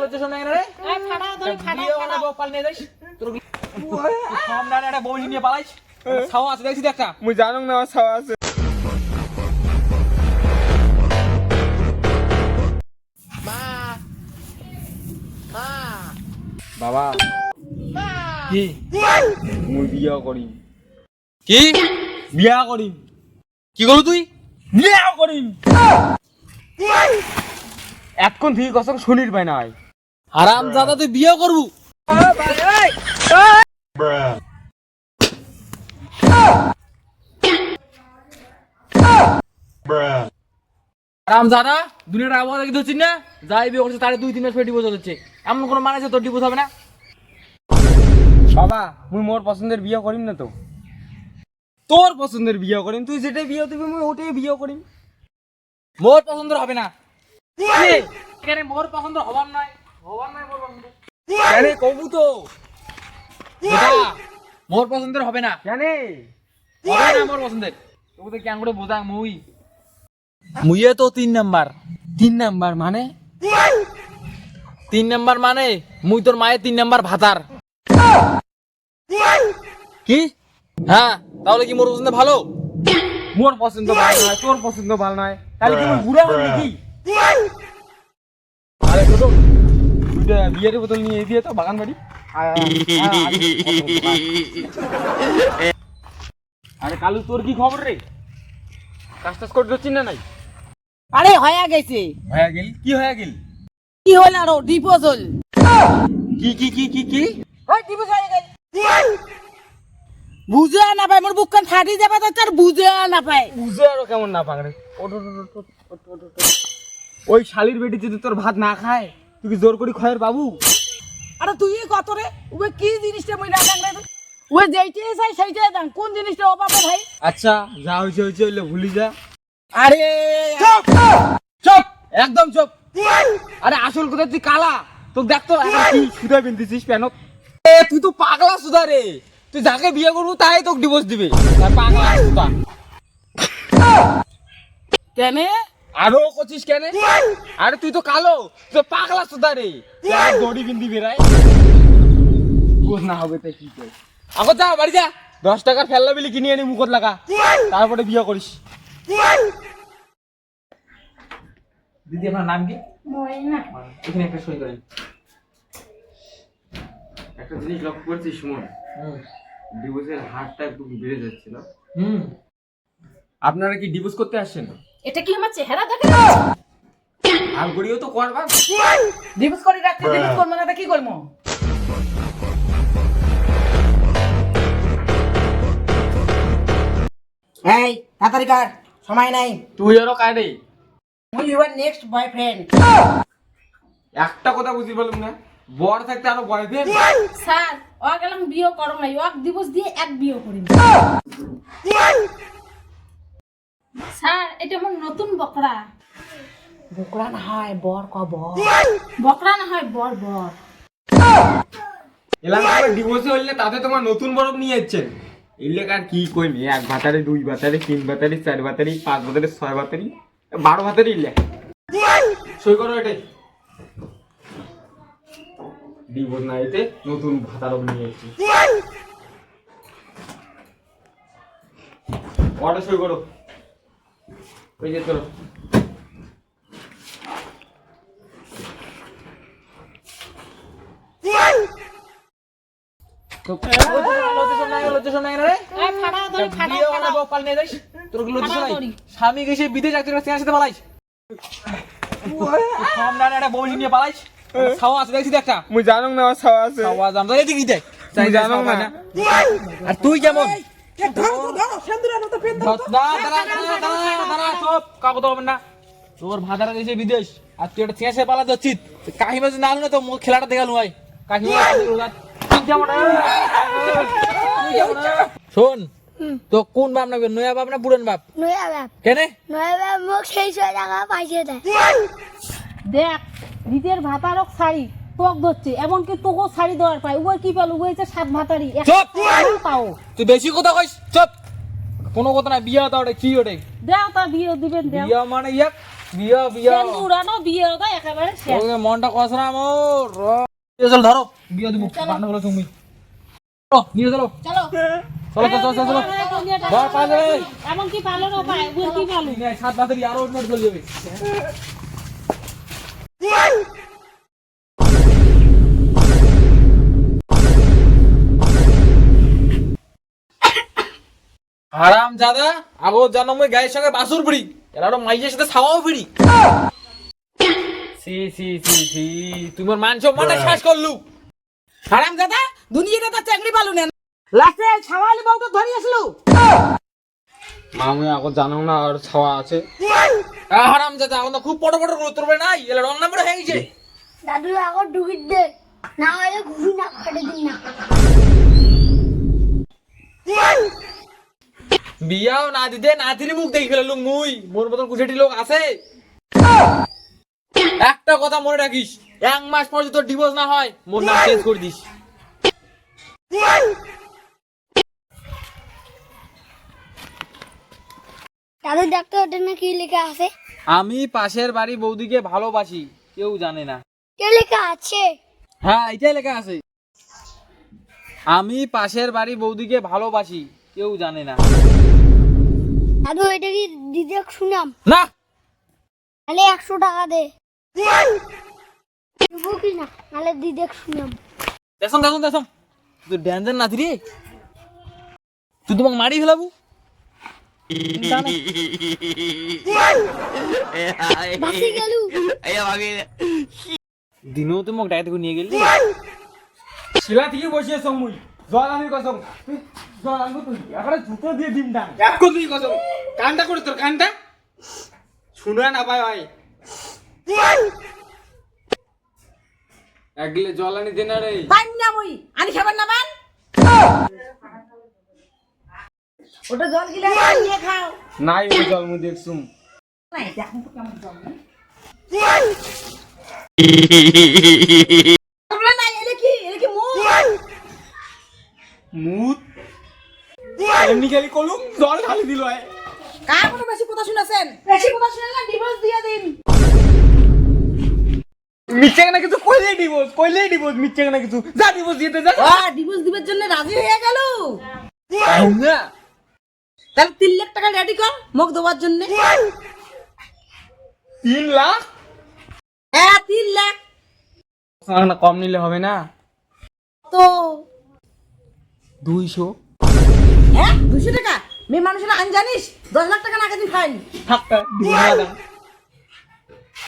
লজ্জা শোনা রে এই ফাড়া ধরে ফাড়া বিয়ে মানে বউ পাল নিয়ে যাইস তোর কম ডানে একটা বউ নিয়ে পালাইস ছাওয়া আছে দেখছিস একটা মুই জানো না আমার ছাওয়া আছে। বাবা কি মুই বিয়া করিম, কি বিয়া করিম, কি করলি তুই বিয়া করিম। এতক্ষণ ঠিক কষ্ট শুনির পাই নাই। হারাম জাদা তুই বিয়ে করবু হারাম জাদা দুনিয়ার আবহাওয়া দেখে ধরছিস না যাই বিয়ে করছে তারে 2-3 মাস পরে ডিভোর্স হচ্ছে এমন কোনো মানে আছে তোর ডিভোর্স হবে না বাবা মুই মোর পছন্দের বিয়া করিম না তো, তোর পছন্দের বিয়া করিম। তুই যেটাই বিয়ে দিবি মুই ওটাই বিয়া করিম। মোর পছন্দ হবে না এখানে মোর পছন্দ হবার নয় মোর পছন্দ কেন কবু তো বেটা, মোর পছন্দের হবে না কেন হবে না মোর পছন্দের তোকে তো কেন করে বোঝা মুইয়ে তো 3 নাম্বার 3 নাম্বার মানে 3 নাম্বার মানে মুই তোর মায়ের 3 নাম্বার ভাতার কি? হ্যাঁ তাহলে কি মোর পছন্দ ভালো মোর পছন্দ ভালো নয়, তোর পছন্দ ভালো নয়, তাহলে কি মুই বুড়া হই নাকি? আরে ছোট দুইটা বিয়ের বোতল নিয়ে দিয়ে তো বাগান বাড়ি। আরে কালু তোর কি খবর রে? কাজ টাজ করতে হচ্ছিস না নাই? আরে হয়ে গেছে হয়ে গেল? কি হয়ে গেল? কি হল আরো ডিভোর্স হল কি কি কি কি কি? ওই ডিভোর্স হয়ে গেল বুঝে না পায় মোর বুকখান ফাটি যাবে তো তার বুঝে না পায় বুঝে আরো কেমন না পাগড়ে। ওঠ ওঠ ওঠ ওঠ ওঠ ওঠ ওঠ। ওই শালির বেটি যদি তোর ভাত না খায় তুই কি জোর করি খয়ের বাবু? আরে তুই কত রে ওই কি জিনিসটা মই না জানলে ওই যেইটাই চাই সেইটাই দাম কোন জিনিসটা ও বাবা ভাই আচ্ছা যা হয়েছে হয়েছে হইলে ভুলি যা। আরে চুপ চুপ একদম চুপ। আরে আসল কথা তুই কালা, তোকে দেখতো এখন কি সুদা বিনতেছিস প্যানত। এ তুই তো পাগলা সুদা রে, তুই যাকে বিয়ে করবো তাই তোকে ডিভোর্স দিবে। পাগলা সুদা কেন আরো করছিস কেন? আরে তুই তো কালো, তুই পাগলা সুদা রে, দড়ি বিন্দি বেড়ায় গোস না হবে তাই কি কই। আগত যা বাড়ি যা, 10 টাকার ফেললা বিলি কিনে আনি মুখত লাগা, তারপরে বিয়ে করিস। দিদি আপনার নাম কি ময়না এখানে একটা সই করেন একটা জিনিস লক্ষ্য করছিস সুমন, ডিভোর্সের হারটা একটু বেড়ে যাচ্ছে না? আপনারা কি ডিভোর্স করতে আসছেন? এটা কি আমার চেহারা দেখে যাচ্ছে আর গড়িও তো করবা। ডিভোর্স করে রাখতে ডিভোর্স করব না কি করব এই তাড়াতাড়ি কর সময় নাই তুই আরো কাটে মুই ইউর নেক্সট বয়ফ্রেন্ড একটা কথা বুঝি বলুন না, বর থাকতে আরো বয়ফ্রেন্ড? স্যার ও গেলাম বিয়ে করো নাই ও ডিভোর্স দিয়ে এক বিয়ে করি স্যার এটা আমার নতুন বকরা বকরা না হয় বর কব বকরা না হয় বর বর এলাকায় ডিভোর্সে হইলে তাতে তোমার নতুন বরফ নিয়ে যাচ্ছেন। এলাকার কি কই নি, 1 ভাতারে 2 ভাতারে 3 ভাতারে 4 ভাতারে 5 ভাতারে 6 ভাতারে 12 ভাতারে ইলে সই করো এটাই। ডিভোর্স না হইতে নতুন ভাতারও নিয়ে যাচ্ছে। অর্ডার সই করো, ওই যে তোর লজ্জা শোনা রে এই ফাড়া ধরে ফাড়া বিয়ে মানে বউ পাল নিয়ে যাইস তোর লজ্জা শোনাই স্বামী গেছে বিদেশ যাচ্ছে না সিনেমার সাথে পালাইস কম ডানে একটা বউ নিয়ে পালাইস ছাওয়া আছে দেখছিস একটা মুই জানো না আমার ছাওয়া আছে। ছাওয়া জানতো এদিকে দেখ মুই জানো না। আর তুই কেমন কাকু তো হবে না তোর ভাতারা গেছে বিদেশ আর তুই একটা ছিঁড়ে পালা যাচ্ছিস কাহিমা যদি না হলো না তো খেলাটা দেখালো হয় কাকিমা শোন তো কোন বাপ নাকি নয়া বাপ না পুরান বাপ নয়া বাপ কেনে নয়া বাপ মোক 600 টাকা পাইছে দেয় দেখ নিজের ভাতারক শাড়ি তোক ধরছে এমনকি তোকেও শাড়ি দেওয়ার পাই উগর কি পাল উগর 7 ভাতারি চুপ তাও তুই বেশি কথা কইস চুপ কোনো কথা না বিয়া তো ওটা কি ওটা দেও তা বিয়ে দিবেন দেও বিয়া মানে ইয়া বিয়া বিয়া উড়ানো বিয়ে ওটা একেবারে শেষ। ওকে মনটা কষ্ট না মোর চল ধরো বিয়া দিব বান্না হলো তুমি নিয়ে চলো চলো চলো চলো চলো চলো ধর পা যাবে এমন কি পালো না পায় ওর কি পালো? সাত বাতারি আরো নোট চলে যাবে হারাম জাদা আগো জানো মই গায়ের সঙ্গে বাসুর পিড়ি এরা মাইয়ের সাথে ছাওয়াও পিড়ি সি সি সি সি তোমার মান সম্মান শেষ করলু হারাম দাদা দুনিয়াতে তো চাকরি পালু না লাস্টে ছাওয়ালি বউ তো ধরি আসলো মামু আগো জানো না আর ছাওয়া আছে হারাম জাদা এখন তো খুব বড় বড় উত্তর হবে নাই এলা রং নাম্বার হয়ে গেছে দাদু এখন ঢুকিয়ে দে, না হলে ঘুরি না কেটে দিন না। বিয়াও না দিতে নাতির মুখ দেখে ফেললু মুই মোর মতন কুছেটি লোক আছে একটা কথা মনে রাখিস 1 মাস পর যদি তোর ডিভোর্স না হয় মোর নাম চেঞ্জ করে দিস দাদু দেখতে ওটা না কি লেখা আছে? আমি পাশের বাড়ি বৌদিকে ভালোবাসি কেউ জানে না কে লেখা আছে? হ্যাঁ এটাই লেখা আছে আমি পাশের বাড়ি বৌদিকে ভালোবাসি কেউ জানে না দাদু এটা কি দিদি শুনাম? না নাহলে 100 টাকা দে। দেবো কি না, নাহলে দিদি শুনাম। দেখুন দেখুন দেখুন তুই ড্যান্সার নাতি রে তুই তোমাকে মারি ফেলাবো বাসি গেলু। দিনও তো মোক ডাইতে নিয়ে গেলি শিলা থেকে বসিয়েছ মুই জল আমি কসম জল আনবো তুই এখন জুতো দিয়ে দিম ডান এক তুই কসম কানটা করে তোর কানটা শুনে না পাই ভাই এক গিলে জল আনি দে না রে পান না মই আনি খাবার না পান ওটা জল গিলা নিয়ে খাও নাই ওই জল মুই দেখছুম নাই দেখুন তো কেমন জল না আমরা নাই এলে কি মুত এমনি খালি কলুম জল খালি দিল হয় কার কোনো বেশি কথা শুনেছেন বেশি কথা শুনলে ডিভোর্স দিয়ে দিন মিথ্যে না কিছু কইলেই ডিভোর্স মিথ্যে না কিছু যা ডিভোর্স দিতে যা ডিভোর্স দিবার জন্য রাজি হয়ে গেল তাই না তাহলে 3 লাখ টাকা রেডি কর মুখ দেওয়ার জন্য 3 লাখ হ্যাঁ 3 লাখ না কম নিলে হবে না তো 200 হ্যাঁ 200 টাকা মেয়ে মানুষের আন জানিস 10 লাখ টাকা না দিন ফাইন থাকতা দিব না